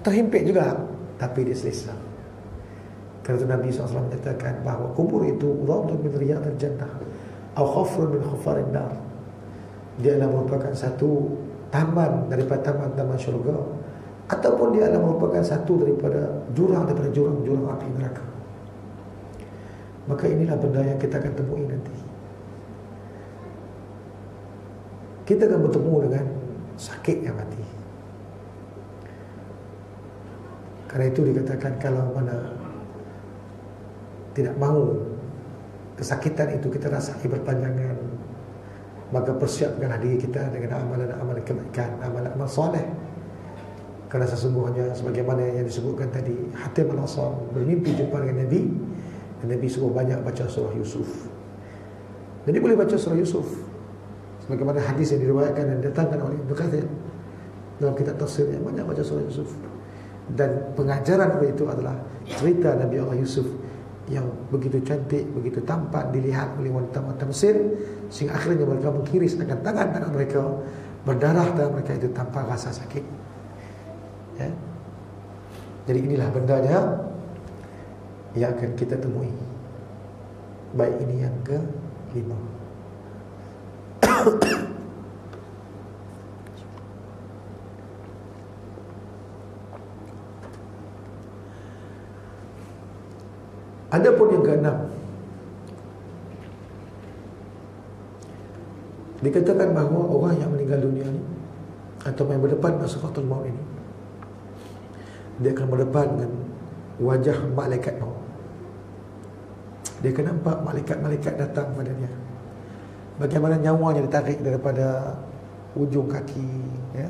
terhimpit juga, tapi dia selesa. Kerana Nabi SAW menyatakan bahawa kubur itu rawdun min riyadil jannah atau khafrun min khufarin nar. Dia adalah merupakan satu taman daripada taman-taman syurga, ataupun dia adalah merupakan satu daripada jurang-jurang api neraka. Maka inilah benda yang kita akan temui nanti. Kita akan bertemu dengan sakitnya mati. Karena itu dikatakan, kalau mana tidak mahu kesakitan itu kita rasai berpanjangan, maka persiapkanlah diri kita dengan amalan-amalan kebaikan, amalan-amalan soleh. Kerana sesungguhnya sebagaimana yang disebutkan tadi, Hatim al-Asam bermimpi jumpa dengan Nabi, dan Nabi suruh banyak baca surah Yusuf. Jadi boleh baca surah Yusuf, sebagaimana hadis yang diriwayatkan dan datangkan oleh Ibnu Katsir dalam kitab tafsirnya, banyak baca surah Yusuf. Dan pengajaran itu adalah cerita Nabi Allah Yusuf yang begitu cantik, begitu tampan dilihat oleh wanita-wanita Mesir, sehingga akhirnya mereka mengkiris akan tangan-tangan mereka, berdarah tangan mereka itu tanpa rasa sakit. Ya? Jadi inilah bendanya yang akan kita temui. Baik, ini yang ke-5. Adapun yang ke-6, dikatakan bahawa orang yang meninggal dunia ni, atau yang berdepan dengan sakaratul maut ini, dia akan berdepan dengan wajah malaikat maut. Dia akan nampak malaikat-malaikat datang kepada dia. bagaimana nyawanya ditarik daripada ujung kaki, ya,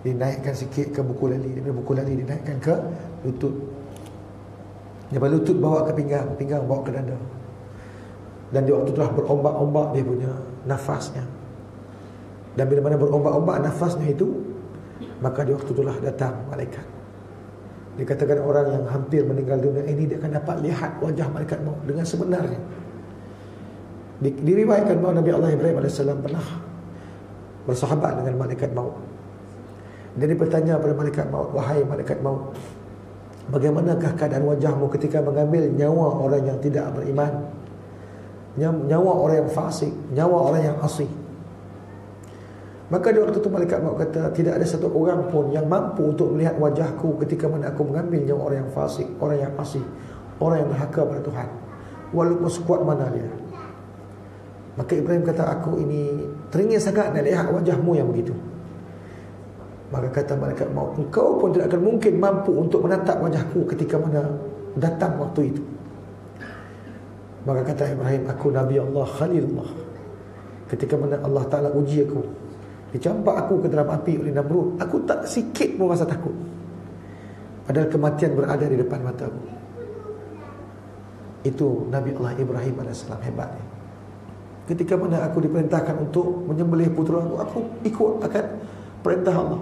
dinaikkan sikit ke buku lali, daripada buku lali dinaikkan ke lutut, daripada lutut bawa ke pinggang, pinggang bawa ke dada. Dan di waktu itulah berombak-ombak dia punya nafasnya. Dan bila mana berombak-ombak nafasnya itu, maka di waktu itulah datang malaikat. Dikatakan orang yang hampir meninggal dunia ini, dia akan dapat lihat wajah malaikat maut dengan sebenarnya. Diriwayatkan bahawa Nabi Allah Ibrahim AS pernah bersahabat dengan malaikat maut. Jadi bertanya pada malaikat maut, wahai malaikat maut, bagaimanakah keadaan wajahmu ketika mengambil nyawa orang yang tidak beriman, nyawa orang yang fasik, nyawa orang yang asih? Maka di waktu itu malaikat maut kata, tidak ada satu orang pun yang mampu untuk melihat wajahku ketika mana aku mengambil nyawa orang yang fasik, orang yang asih, orang yang berhaka pada Tuhan, walaupun sekuat mana dia. Maka Ibrahim kata, aku ini teringin sangat nak lihat wajahmu yang begitu. Maka kata malaikat maut, engkau pun tidak akan mungkin mampu untuk menatap wajahku ketika mana datang waktu itu. Maka kata Ibrahim, aku Nabi Allah Khalilullah. Ketika mana Allah Ta'ala uji aku, dicampak aku ke dalam api oleh Namrud, aku tak sikit pun rasa takut, padahal kematian berada di depan mataku. Itu Nabi Allah Ibrahim AS hebatnya. Ketika mana aku diperintahkan untuk menyembelih putera aku ikut akan perintah Allah.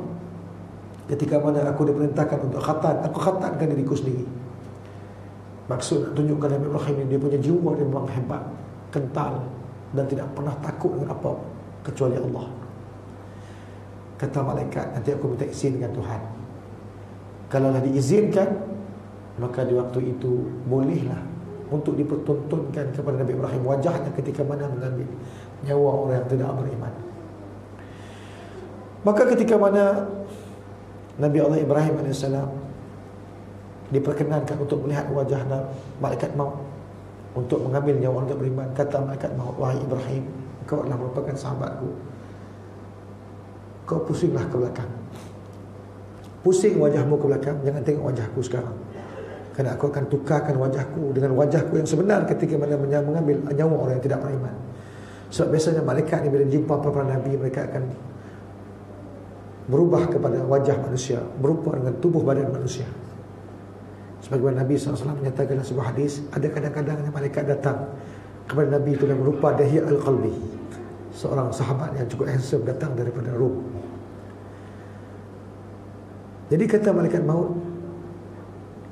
Ketika mana aku diperintahkan untuk khatan, aku khatankan diriku sendiri. Maksud nak tunjukkan Nabi Ibrahim ini, dia punya jiwa dia memang hebat, kental, dan tidak pernah takut dengan apa kecuali Allah. Kata malaikat, nanti aku minta izin dengan Tuhan. Kalaulah diizinkan, maka di waktu itu bolehlah untuk dipertontonkan kepada Nabi Ibrahim wajahnya ketika mana mengambil nyawa orang yang tidak beriman. Maka ketika mana Nabi Allah Ibrahim AS diperkenankan untuk melihat wajah malaikat maut untuk mengambil nyawa orang yang beriman, kata malaikat maut, wahai Ibrahim, kau adalah merupakan sahabatku, kau pusinglah ke belakang, pusing wajahmu ke belakang, jangan tengok wajahku sekarang, kerana aku akan tukarkan wajahku dengan wajahku yang sebenar ketika mana mengambil nyawa orang yang tidak beriman. Sebab biasanya malaikat ni bila jumpa para Nabi, mereka akan berubah kepada wajah manusia, berupa dengan tubuh badan manusia. Sebagaimana Nabi SAW menyatakan dalam sebuah hadis, ada kadang-kadang malaikat datang kepada Nabi itu dalam rupa Dahya Al-Qalbi, seorang sahabat yang cukup handsome, datang daripada Rom. Jadi kata malaikat maut,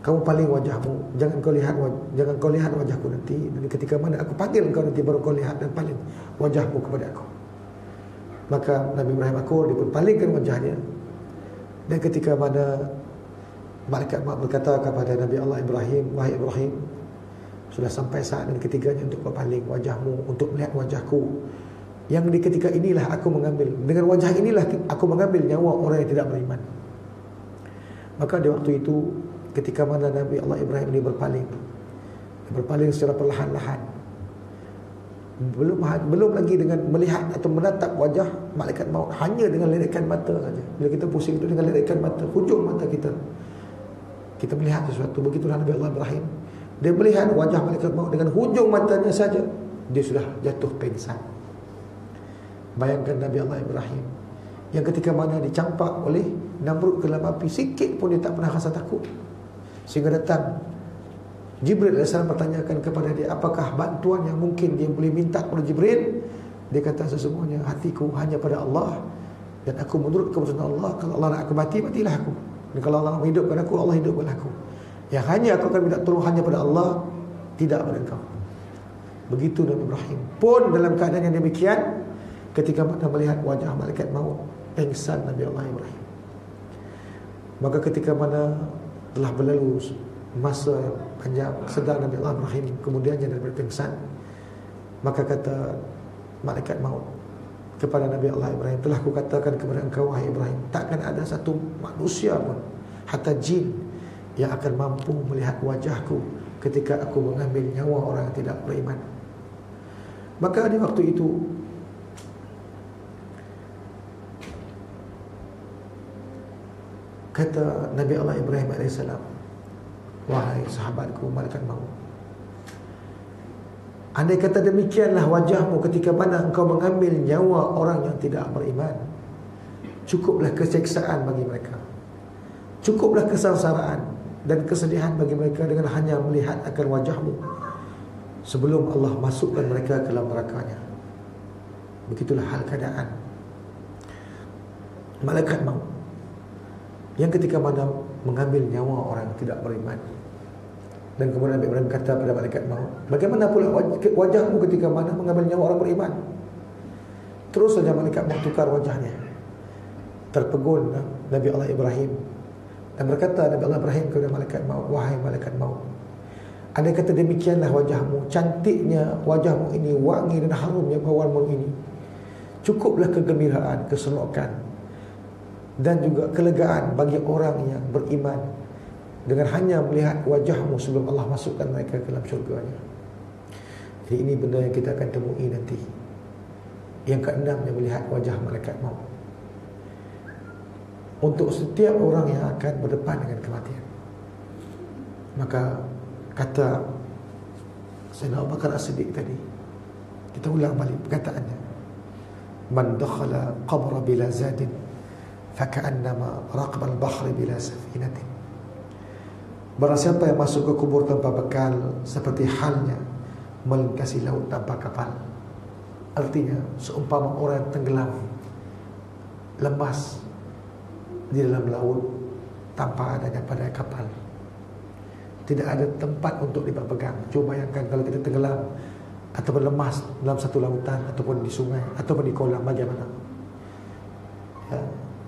kamu paling wajahmu, jangan kau lihat wajahku nanti, dan ketika mana aku panggil kau nanti baru kau lihat dan paling wajahmu kepada aku. Maka Nabi Ibrahim dia pun palingkan wajahnya. Dan ketika mana malaikat maut berkata kepada Nabi Allah Ibrahim, wahai Ibrahim, sudah sampai saat dan ketiganya untuk kau paling wajahmu untuk melihat wajahku, yang di ketika inilah aku mengambil, dengan wajah inilah aku mengambil nyawa orang yang tidak beriman. Maka di waktu itu, ketika mana Nabi Allah Ibrahim ini berpaling secara perlahan-lahan, belum lagi dengan melihat atau menatap wajah malaikat maut, hanya dengan lirikan mata saja. Bila kita pusing itu dengan lirikan mata, hujung mata kita melihat sesuatu. Begitulah Nabi Allah Ibrahim, dia melihat wajah malaikat maut dengan hujung matanya saja, dia sudah jatuh pingsan. Bayangkan Nabi Allah Ibrahim yang ketika mana dicampak oleh Namrud ke dalam api, sikit pun dia tak pernah rasa takut. Sehingga datang Jibril AS bertanyakan kepada dia, apakah bantuan yang mungkin dia boleh minta kepada Jibril? Dia kata, sesungguhnya hatiku hanya pada Allah, dan aku menurut keputusan Allah. Kalau Allah nak aku mati, matilah aku. Dan kalau Allah menghidupkan aku, Allah hidupkan aku. Yang hanya aku akan minta tolong hanya pada Allah, tidak pada engkau. Begitu Nabi Ibrahim pun dalam keadaan yang demikian, ketika mana melihat wajah malaikat maut, pingsan Nabi Allah Ibrahim. Maka ketika mana telah berlalu masa panjang, sedar Nabi Allah Ibrahim kemudiannya daripada pingsan, maka kata malaikat maut kepada Nabi Allah Ibrahim, telah kukatakan kepada engkau wahai Ibrahim, takkan ada satu manusia pun, hatta jin, yang akan mampu melihat wajahku ketika aku mengambil nyawa orang yang tidak beriman. Maka di waktu itu kata Nabi Allah Ibrahim AS, wahai sahabatku malaikat maut, Andai kata demikianlah wajahmu ketika mana engkau mengambil nyawa orang yang tidak beriman, cukuplah keseksaan bagi mereka, cukuplah kesengsaraan dan kesedihan bagi mereka dengan hanya melihat akan wajahmu sebelum Allah masukkan mereka ke dalam nerakanya. Begitulah hal keadaan malaikat maut yang ketika mana mengambil nyawa orang yang tidak beriman. Dan kemudian Nabi Ibrahim kata pada malaikat maut, bagaimana pula wajahmu ketika mana mengambil nyawa orang beriman? Terus saja malaikat maut tukar wajahnya. Terpegun Nabi Allah Ibrahim dan berkata Nabi Allah Ibrahim kepada malaikat maut, wahai malaikat maut, andai kata demikianlah wajahmu, cantiknya wajahmu ini, wangi dan harumnya bawaanmu ini, cukuplah kegembiraan, keserokan dan juga kelegaan bagi orang yang beriman dengan hanya melihat wajahmu sebelum Allah masukkan mereka ke dalam syurga-Nya. Jadi ini benda yang kita akan temui nanti. Yang keenam, yang melihat wajah malaikat maut. Untuk setiap orang yang akan berdepan dengan kematian. Maka kata Sayyidina Abu Bakar As-Siddiq tadi, kita ulang balik perkataannya, man dakhala qabra bila zadin faka'annama raqbal bahri bila safinatin. Barang siapa yang masuk ke kubur tanpa bekal, seperti halnya melintasi laut tanpa kapal. Artinya seumpama orang yang tenggelam, lemas di dalam laut tanpa adanya pada kapal. Tidak ada tempat untuk dipegang. Coba bayangkan kalau kita tenggelam ataupun lemas dalam satu lautan, ataupun di sungai, ataupun di kolam, bagaimana? Ya,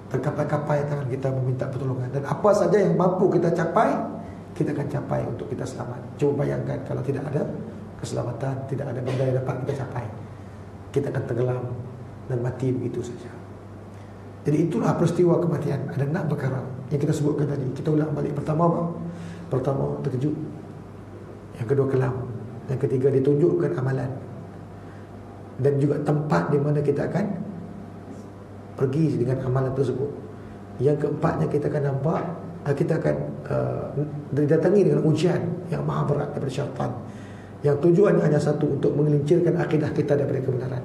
terkapai-kapai tangan kita meminta pertolongan. Dan apa saja yang mampu kita capai, kita akan capai untuk kita selamat. Coba bayangkan kalau tidak ada keselamatan, tidak ada benda yang dapat kita capai, kita akan tenggelam dan mati begitu saja. Jadi itulah peristiwa kematian. Ada 6 perkara yang kita sebutkan tadi. Kita ulang balik. Pertama apa? Pertama, terkejut. Yang kedua, kelam. Yang ketiga, ditunjukkan amalan. Dan juga tempat di mana kita akan pergi dengan amalan tersebut. Yang keempatnya, kita akan nampak, kita akan didatangi dengan ujian yang maha berat daripada syaitan, yang tujuannya hanya satu, untuk mengelincirkan akidah kita daripada kebenaran.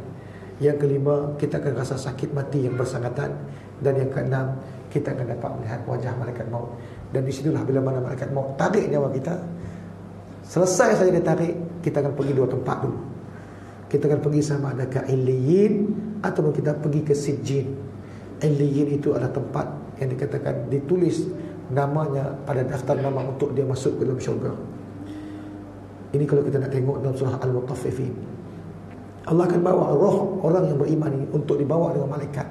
Yang kelima, kita akan rasa sakit mati yang bersangatan. Dan yang keenam, kita akan dapat melihat wajah malaikat maut. Dan disitulah bila mana malaikat maut tarik nyawa kita, selesai saja dia tarik, kita akan pergi 2 tempat dulu. Kita akan pergi sama ada ke Illiyin, ataupun kita pergi ke Sijjin. Illiyin itu adalah tempat yang dikatakan ditulis namanya pada daftar nama untuk dia masuk ke dalam syurga. Ini kalau kita nak tengok dalam surah Al-Mutaffifin, Allah akan bawa roh orang yang beriman ini untuk dibawa dengan malaikat.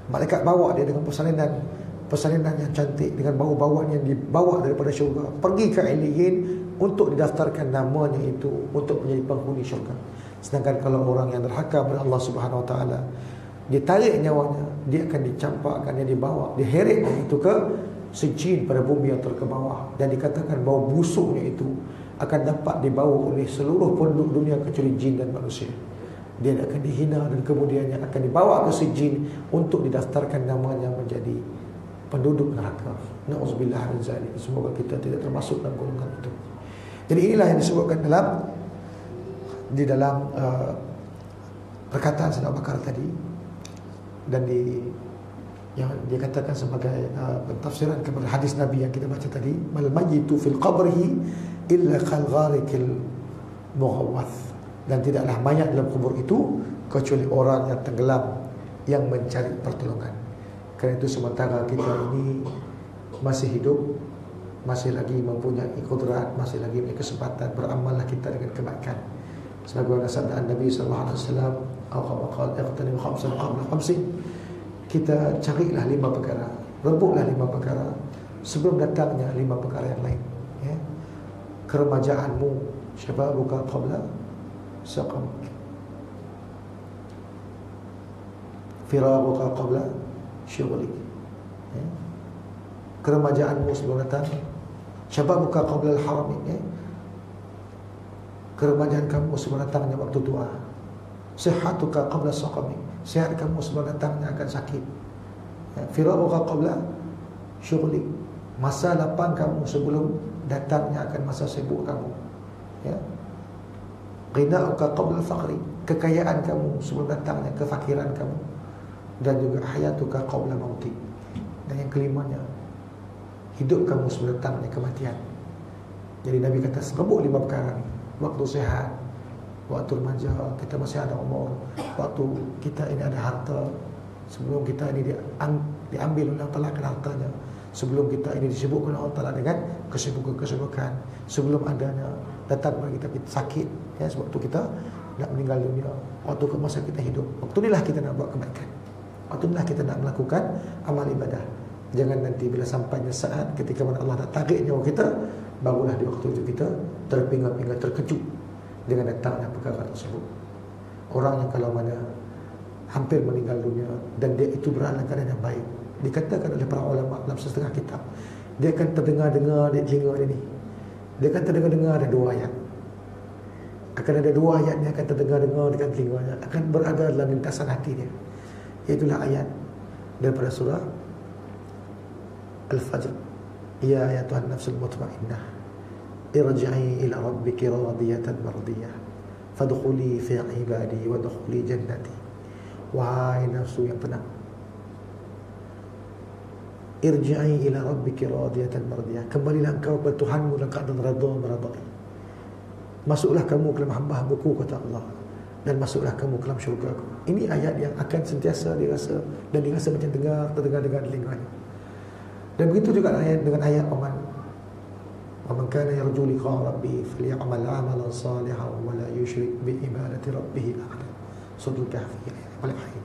Malaikat bawa dia dengan persalinan yang cantik, dengan bau-bauan yang dibawa daripada syurga, pergi ke Illiyin untuk didaftarkan namanya itu untuk menjadi penghuni syurga. Sedangkan kalau orang yang derhaka kepada Allah Subhanahu Wa Taala, dia tarik nyawanya, dia akan dicampakkan, dia dibawa, diheret itu ke Sijjin, pada bumi yang terkebawah. Dan dikatakan bau busuknya itu akan dapat dibawa oleh seluruh penduduk dunia kecuali jin dan manusia. Dia akan dihina dan kemudiannya akan dibawa ke Sijjin untuk didaftarkan namanya menjadi penduduk neraka. Na'udzubillah min zalik. Semoga kita tidak termasuk dalam golongan itu. Jadi inilah yang disebutkan di dalam perkataan Sayyidina Abu Bakar tadi, dan yang dia katakan sebagai tafsiran kepada hadis Nabi yang kita baca tadi, mal mayyitu fil qabrihi illa kal gharikil mughawwath. Dan tidaklah mayat dalam kubur itu kecuali orang yang tenggelam yang mencari pertolongan. Kerana itu sementara kita ini masih hidup, masih lagi mempunyai kudrat, masih lagi mempunyai kesempatan, beramallah kita dengan kebaikan. Sebagaimana sabda Nabi sallallahu alaihi wasallam, "Aqal iqtanim khamsan qabla khamsin." Kita carilah 5 perkara, rebutlah 5 perkara sebelum datangnya 5 perkara yang lain, ya. Keremajaanmu, syababuka qabla saqam, firaguka qabla syughlik, ya. Keremajaanmu sebelum datang, syababuka qabla al-haram, ya. Keremajaan kamu sebelum datangnya waktu tua, sihhatuka qabla saqami, sehat kamu sebelum datangnya akan sakit, ya. Firaguka qabla syughlik, masa lapang kamu sebelum datangnya akan masa sibuk kamu, ya. Ghina'uka qabla faqri, kekayaan kamu sebelum datangnya kefakiran kamu. Dan juga hayatuka qabla mauti. Dan yang kelimanya, hidup kamu sebelum datangnya kematian. Jadi Nabi kata sebut 5 perkara ni. Waktu sehat, waktu remaja, kita masih ada umur, waktu kita ini ada harta, sebelum kita ini diambil oleh Allah Ta'ala hartanya, sebelum kita ini disibukkan oleh Allah Ta'ala dengan kesibukan-kesibukan, sebelum adanya datang kepada kita sakit, ya, sebab tu kita nak meninggal dunia, waktu ke masa kita hidup, waktu inilah kita nak buat kebaikan, waktu inilah kita nak melakukan amal ibadah. Jangan nanti bila sampainya saat ketika mana Allah nak tarik nyawa kita, barulah di waktu itu kita terpinga-pinga, terkejut dengan datangnya perkara tersebut. Orang yang kalau mana hampir meninggal dunia dan dia itu berada dalam keadaan yang baik, dikatakan oleh para ulama dalam setengah kitab, dia akan terdengar-dengar di telinga dia ni. Dia akan terdengar-dengar ada 2 ayat. Akan ada 2 ayat yang akan terdengar-dengar dekat telinganya, akan berada dalam lintasan hati dia. Iaitulah ayat daripada surah Al-Fajr. Ya ayatuhan nafsul mutmainnah, irji'i ila rabbiki radiyatan mardiyah, fadkhuli fi ibadi wadkhuli jannati. Wahai nafsu yang tenang, irji'i ila rabbiki radiyatan mardiyah, kembalilah engkau kepada Tuhanmu dalam keadaan redha meredai. Masuklah kamu ke dalam hamba-hambaku, kata Allah, dan masuklah kamu ke dalam syurga-Ku. Ini ayat yang akan sentiasa dirasa dan dirasa macam terdengar dengan telinganya. Dan begitu juga dengan ayat Aman. Wa man kana yarju liqa'a rabbih falyamal 'amalan salihan wa la yusyrik bi ibadati rabbih ahada. Surah Al-Kahf ayat paling akhir.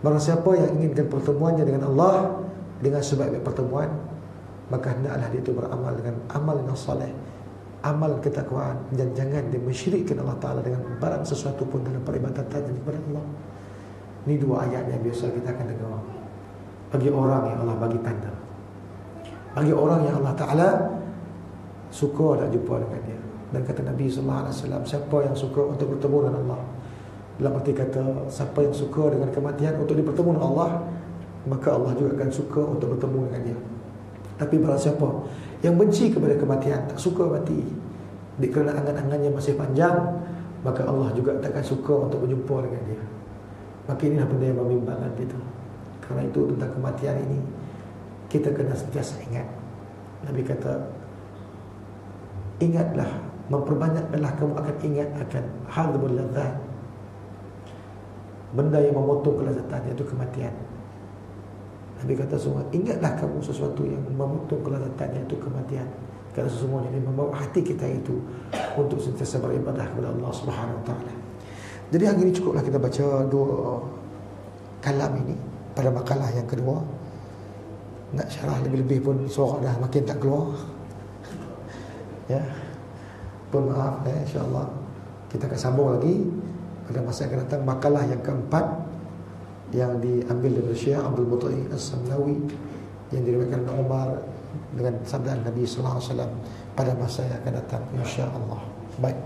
Barang siapa yang inginkan pertemuannya dengan Allah dengan sebaik-baik pertemuan, maka hendaklah dia itu beramal dengan amal yang saleh, amal ketakwaan, dan jangan dia mensyirikkan Allah Ta'ala dengan barang sesuatu pun dalam peribadatan kepada Allah. Ini 2 ayat yang biasa kita akan dengar bagi orang yang Allah bagi tanda, bagi orang yang Allah Ta'ala suka nak jumpa dengan dia. Dan kata Nabi SAW, siapa yang suka untuk bertemu dengan Allah, dalam arti kata siapa yang suka dengan kematian untuk bertemu dengan Allah, maka Allah juga akan suka untuk bertemu dengan dia. Tapi barang siapa yang benci kepada kematian, tak suka mati, kerana angan-angannya masih panjang, maka Allah juga takkan suka untuk berjumpa dengan dia. Maka inilah benda yang membimbangkan kita. Karena itu tentang kematian ini kita kena sentiasa ingat. Nabi kata, ingatlah, memperbanyakkanlah kamu akan ingat akan hadbul ladzat, benda yang memotong kelezatan, iaitu kematian. Nabi kata semua, ingatlah kamu sesuatu yang memotong kelezatan, iaitu kematian. Kerana sesungguhnya ini membawa hati kita itu untuk sentiasa beribadah kepada Allah Subhanahu Wa Taala. Jadi hari ini cukuplah kita baca 2 kalam ini pada makalah yang kedua. Nak syarah lebih-lebih pun suara dah makin tak keluar. Ya, pun maaf, insyaAllah kita akan sambung lagi pada masa yang akan datang. Makalah yang keempat yang diambil dari Syekh Abdul Mutai As-Samnawi, yang diriwayatkan oleh Umar dengan sabda Nabi sallallahu alaihi wasallam pada masa yang akan datang, insya-Allah. Baik,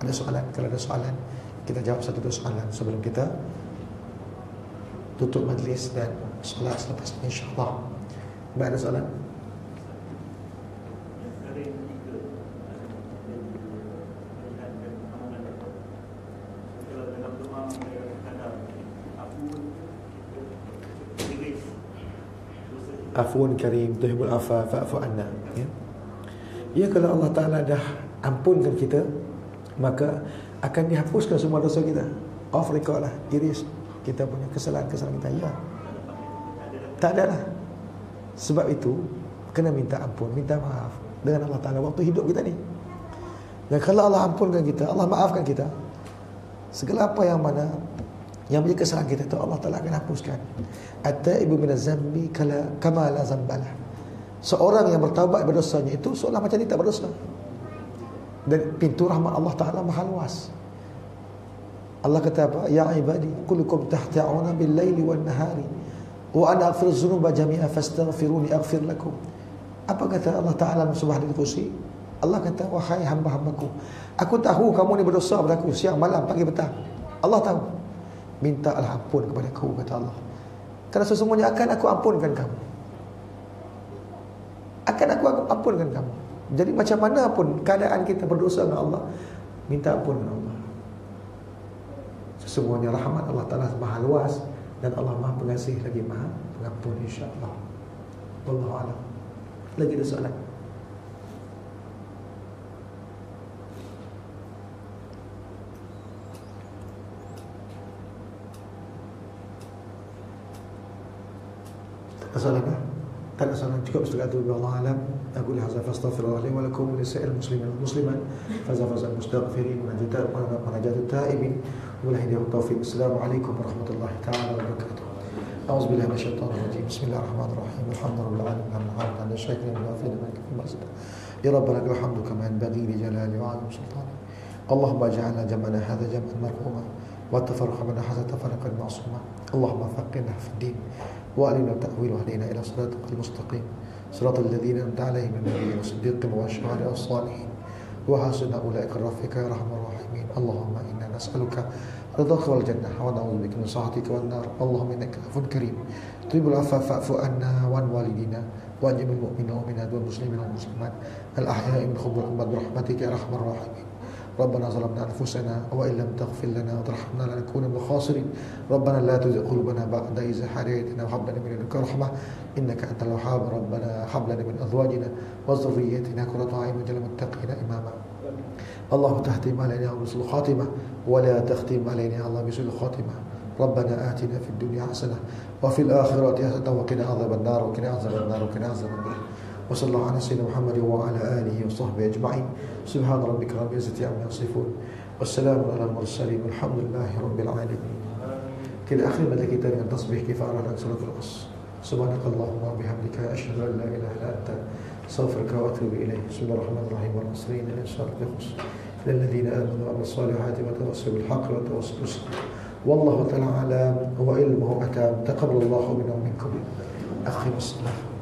ada soalan? Kalau ada soalan, kita jawab 1-2 soalan sebelum kita tutup majlis dan solat selepas ini, insya-Allah. Baik, ada soalan? Afun karim tuhibbul afa fa'fu anna. Ya, kalau Allah Ta'ala dah ampunkan kita, maka akan dihapuskan semua dosa kita. Off record lah, iris kita punya kesalahan-kesalahan kita. Ya, tak ada lah. Sebab itu kena minta ampun, minta maaf dengan Allah Ta'ala waktu hidup kita ni. Dan kalau Allah ampunkan kita, Allah maafkan kita, segala apa yang mana yang menjadi kesalahan kita itu Allah Ta'ala akan hapuskan. At-taibu minaz zambi kama la zambalah. Seorang yang bertaubat berdosanya itu seolah macam dia tak berdosa. Dan pintu rahmat Allah Ta'ala maha luas. Allah kata apa? Ya ibadi kullukum tahta'una bil laili wan nahari wa ana aghfiru dzunuba jami'a fastaghfiruni aghfir lakum. Apa kata Allah Ta'ala dalam surah Al-Qur'an? Allah kata, wahai hamba-hambaku, aku tahu kamu ni berdosa padaku siang malam pagi petang. Allah tahu. Mintalah ampun kepada aku, kata Allah, kerana sesungguhnya akan aku ampunkan kamu. Akan aku ampunkan kamu. Jadi macam mana pun keadaan kita berdosa dengan Allah, Minta ampun kepada Allah. Sesungguhnya rahmat Allah Ta'ala maha luas, dan Allah maha pengasih lagi maha pengampun, insyaAllah. Wallahu a'lam. Lagi ada soalan? Tak ada soalan lah? Tak ada soalan. Cukup setakat itu. Wallahu a'lam. Aku lihat fastaghfirullah li wa lakum wa lisa'il muslimin wal muslimat fazafazal mustaghfirin wa najatut ta'ibin wa la hidayah taufiq. Assalamualaikum warahmatullahi ta'ala wabarakatuh. أعوذ بالله من الشيطان الرجيم. بسم الله الرحمن الرحيم. الحمد لله العالمين الحمد الشاكرين الوافين المالك المرزق. يا ربنا لك الحمد كما ينبغي لجلال وعظيم سلطانك. اللهم اجعلنا جمعنا هذا جمعا مرحوما والتفرق منا هذا تفرقا معصوما. اللهم فقهنا في الدين وأرنا التأويل واهدنا إلى صراطك المستقيم صراط الذين أنعمت عليهم من النبيين والصديقين والشهداء والصالحين وحسن أولئك رفيقا يا أرحم الراحمين. اللهم إنا نسألك رضاك والجنة ونعوذ بك من سخطك والنار. اللهم إنك عفو كريم تحب العفو فاعف عنا وعن والدينا وعن جميع المؤمنين والمؤمنات والمسلمين والمسلمات الأحياء منهم والأموات برحمتك يا أرحم الراحمين. ربنا ظلمنا أنفسنا وإن لم تغفر لنا وترحمنا لنكون من الخاسرين. ربنا لا تزغ قلوبنا بعد إذ هديتنا وهب لنا من لدنك رحمة إنك أنت الوهاب. ربنا هب لنا من أزواجنا وذرياتنا قرة أعين واجعلنا للمتقين إماما. اللهم تختم علينا بسوء الخاتمة ولا تختم علينا الله بسوء الخاتمة. ربنا آتنا في الدنيا حسنة وفي الآخرة حسنة وقنا عذاب النار وقنا عذاب النار وقنا عذاب النار. وصلى الله على سيدنا محمد وعلى آله وصحبه أجمعين. سبحان ربك رب العزة عما يصفون والسلام على المرسلين والحمد لله رب العالمين. Kita akhir pada kita dengan tasbih kifarah dan salatul qas. Subhanakallahumma bihamdika asyhadu an la ilaha illa anta astaghfiruka wa atubu ilaik. Bismillahirrahmanirrahim. Wal 'asri innal insana lafi khusr. Illa alladhina amanu wa 'amilus solihati wa tawassaw bil haqqi wa tawassaw bis sabr. Wallahu ta'ala a'lam wa ilmuhu atam. Taqabbalallahu minna wa minkum. Akhir as-salam.